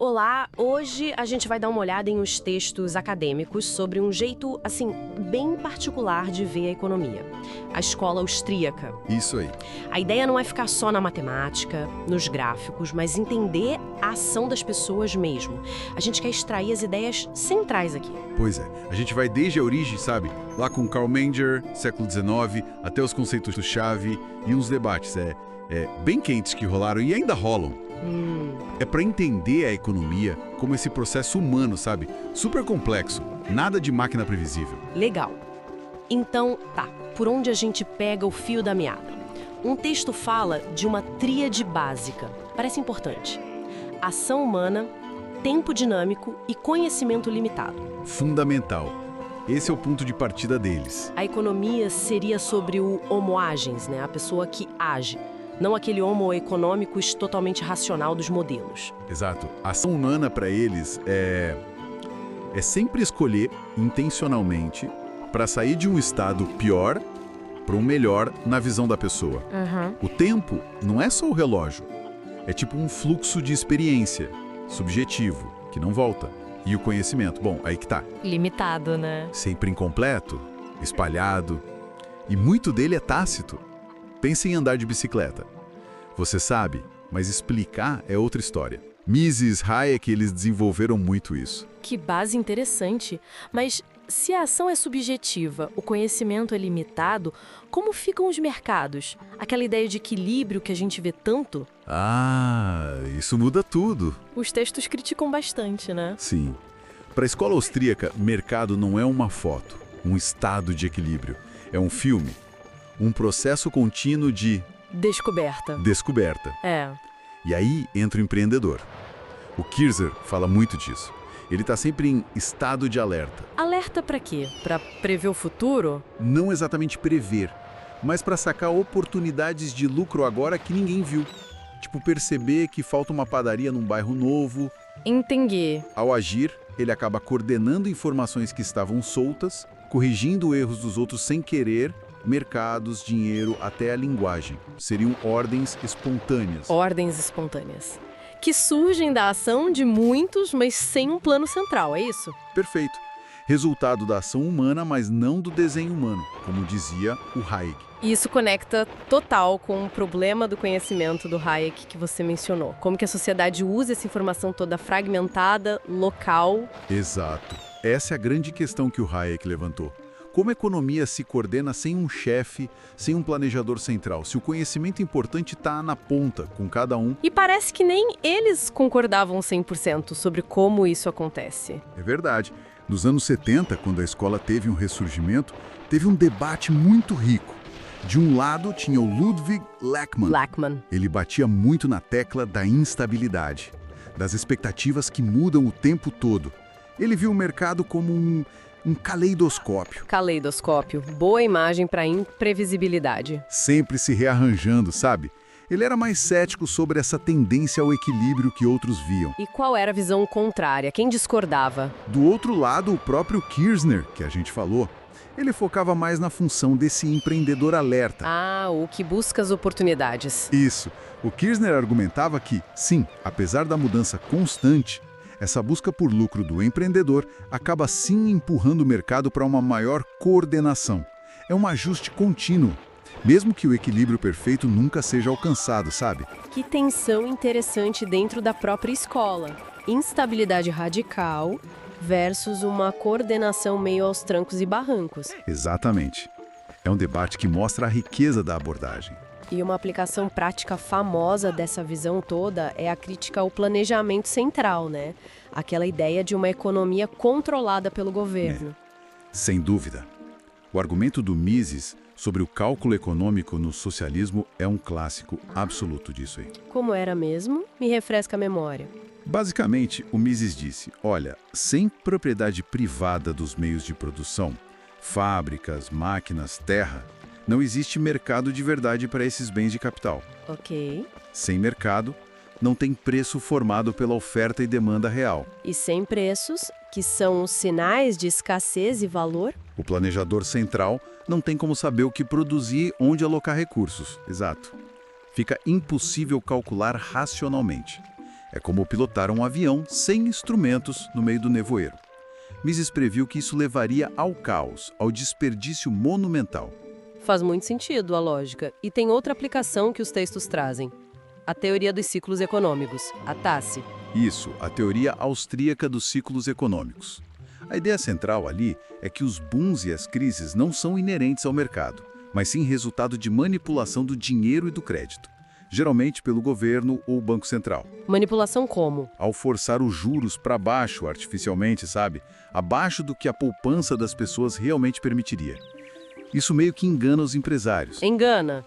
Olá, hoje a gente vai dar uma olhada em uns textos acadêmicos sobre um jeito, assim, bem particular de ver a economia. A escola austríaca. Isso aí. A ideia não é ficar só na matemática, nos gráficos, mas entender a ação das pessoas mesmo. A gente quer extrair as ideias centrais aqui. Pois é. A gente vai desde a origem, sabe? Lá com Karl Menger, século XIX, até os conceitos-chave e uns debates bem quentes que rolaram e ainda rolam. É para entender a economia como esse processo humano, sabe? Super complexo, nada de máquina previsível. Legal. Então, tá, por onde a gente pega o fio da meada? Um texto fala de uma tríade básica. Parece importante. Ação humana, tempo dinâmico e conhecimento limitado. Fundamental. Esse é o ponto de partida deles. A economia seria sobre o homo agens, né? A pessoa que age. Não aquele homo econômicos totalmente racional dos modelos. Exato. A ação humana para eles é sempre escolher intencionalmente para sair de um estado pior para um melhor na visão da pessoa. O tempo não é só o relógio. É tipo um fluxo de experiência, subjetivo, que não volta. E o conhecimento, bom, aí que tá. Limitado, né? Sempre incompleto, espalhado. E muito dele é tácito. Pense em andar de bicicleta. Você sabe, mas explicar é outra história. Mises, Hayek, eles desenvolveram muito isso. Que base interessante. Mas se a ação é subjetiva, o conhecimento é limitado, como ficam os mercados? Aquela ideia de equilíbrio que a gente vê tanto? Ah, isso muda tudo. Os textos criticam bastante, né? Sim. Para a escola austríaca, mercado não é uma foto, um estado de equilíbrio. É um filme. Um processo contínuo de descoberta. É. E aí entra o empreendedor. O Kirzer fala muito disso. Ele está sempre em estado de alerta. Alerta pra quê? Pra prever o futuro? Não exatamente prever, mas para sacar oportunidades de lucro agora que ninguém viu. Tipo, perceber que falta uma padaria num bairro novo. Entendi. Ao agir, ele acaba coordenando informações que estavam soltas, corrigindo erros dos outros sem querer. Mercados, dinheiro, até a linguagem. Seriam ordens espontâneas. Ordens espontâneas. Que surgem da ação de muitos, mas sem um plano central, é isso? Perfeito. Resultado da ação humana, mas não do desenho humano, como dizia o Hayek. E isso conecta total com o problema do conhecimento do Hayek que você mencionou. Como que a sociedade usa essa informação toda fragmentada, local. Exato. Essa é a grande questão que o Hayek levantou. Como a economia se coordena sem um chefe, sem um planejador central? Se o conhecimento importante está na ponta, com cada um... E parece que nem eles concordavam 100% sobre como isso acontece. É verdade. Nos anos 70, quando a escola teve um ressurgimento, teve um debate muito rico. De um lado tinha o Ludwig Lackmann. Ele batia muito na tecla da instabilidade, das expectativas que mudam o tempo todo. Ele viu o mercado como um caleidoscópio. Caleidoscópio. Boa imagem para imprevisibilidade. Sempre se rearranjando, sabe? Ele era mais cético sobre essa tendência ao equilíbrio que outros viam. E qual era a visão contrária? Quem discordava? Do outro lado, o próprio Kirchner, que a gente falou, ele focava mais na função desse empreendedor alerta. Ah, o que busca as oportunidades. Isso. O Kirchner argumentava que, sim, apesar da mudança constante, essa busca por lucro do empreendedor acaba sim empurrando o mercado para uma maior coordenação. É um ajuste contínuo, mesmo que o equilíbrio perfeito nunca seja alcançado, sabe? Que tensão interessante dentro da própria escola. Instabilidade radical versus uma coordenação meio aos trancos e barrancos. Exatamente. É um debate que mostra a riqueza da abordagem. E uma aplicação prática famosa dessa visão toda é a crítica ao planejamento central, né? Aquela ideia de uma economia controlada pelo governo. Sem dúvida. O argumento do Mises sobre o cálculo econômico no socialismo é um clássico absoluto disso aí. Como era mesmo? Me refresca a memória. Basicamente, o Mises disse, olha, sem propriedade privada dos meios de produção, fábricas, máquinas, terra, não existe mercado de verdade para esses bens de capital. Ok. Sem mercado, não tem preço formado pela oferta e demanda real. E sem preços, que são os sinais de escassez e valor? O planejador central não tem como saber o que produzir e onde alocar recursos. Exato. Fica impossível calcular racionalmente. É como pilotar um avião sem instrumentos no meio do nevoeiro. Mises previu que isso levaria ao caos, ao desperdício monumental. Faz muito sentido a lógica. E tem outra aplicação que os textos trazem. A teoria dos ciclos econômicos, a TACE. Isso, a teoria austríaca dos ciclos econômicos. A ideia central ali é que os booms e as crises não são inerentes ao mercado, mas sim resultado de manipulação do dinheiro e do crédito, geralmente pelo governo ou Banco Central. Manipulação como? Ao forçar os juros para baixo artificialmente, sabe? Abaixo do que a poupança das pessoas realmente permitiria. Isso meio que engana os empresários. Engana?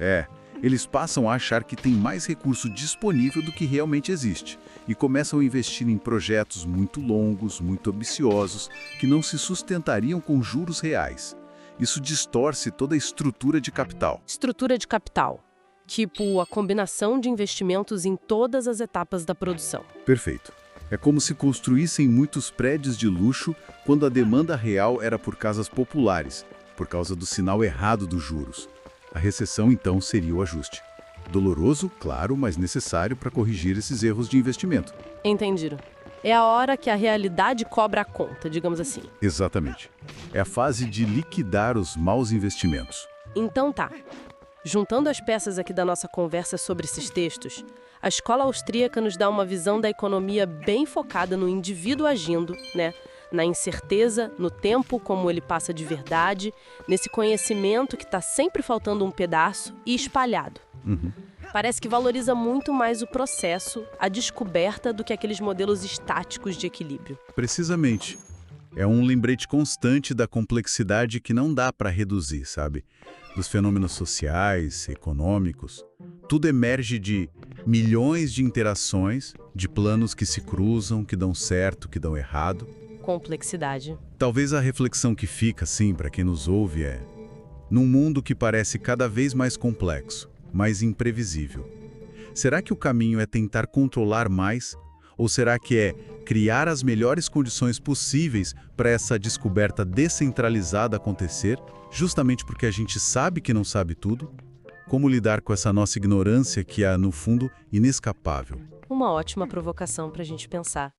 Eles passam a achar que tem mais recurso disponível do que realmente existe e começam a investir em projetos muito longos, muito ambiciosos, que não se sustentariam com juros reais. Isso distorce toda a estrutura de capital. Estrutura de capital. Tipo a combinação de investimentos em todas as etapas da produção. Perfeito. É como se construíssem muitos prédios de luxo quando a demanda real era por casas populares, por causa do sinal errado dos juros. A recessão, então, seria o ajuste. Doloroso, claro, mas necessário para corrigir esses erros de investimento. Entendido. É a hora que a realidade cobra a conta, digamos assim. Exatamente. É a fase de liquidar os maus investimentos. Então tá. Juntando as peças aqui da nossa conversa sobre esses textos, a escola austríaca nos dá uma visão da economia bem focada no indivíduo agindo, né? Na incerteza, no tempo como ele passa de verdade, nesse conhecimento que está sempre faltando um pedaço e espalhado. Parece que valoriza muito mais o processo, a descoberta, do que aqueles modelos estáticos de equilíbrio. Precisamente. É um lembrete constante da complexidade que não dá para reduzir, sabe? Dos fenômenos sociais, econômicos. Tudo emerge de milhões de interações, de planos que se cruzam, que dão certo, que dão errado. Complexidade. Talvez a reflexão que fica, sim, para quem nos ouve é: num mundo que parece cada vez mais complexo, mais imprevisível, será que o caminho é tentar controlar mais? Ou será que é criar as melhores condições possíveis para essa descoberta descentralizada acontecer, justamente porque a gente sabe que não sabe tudo? Como lidar com essa nossa ignorância que é, no fundo, inescapável? Uma ótima provocação para a gente pensar.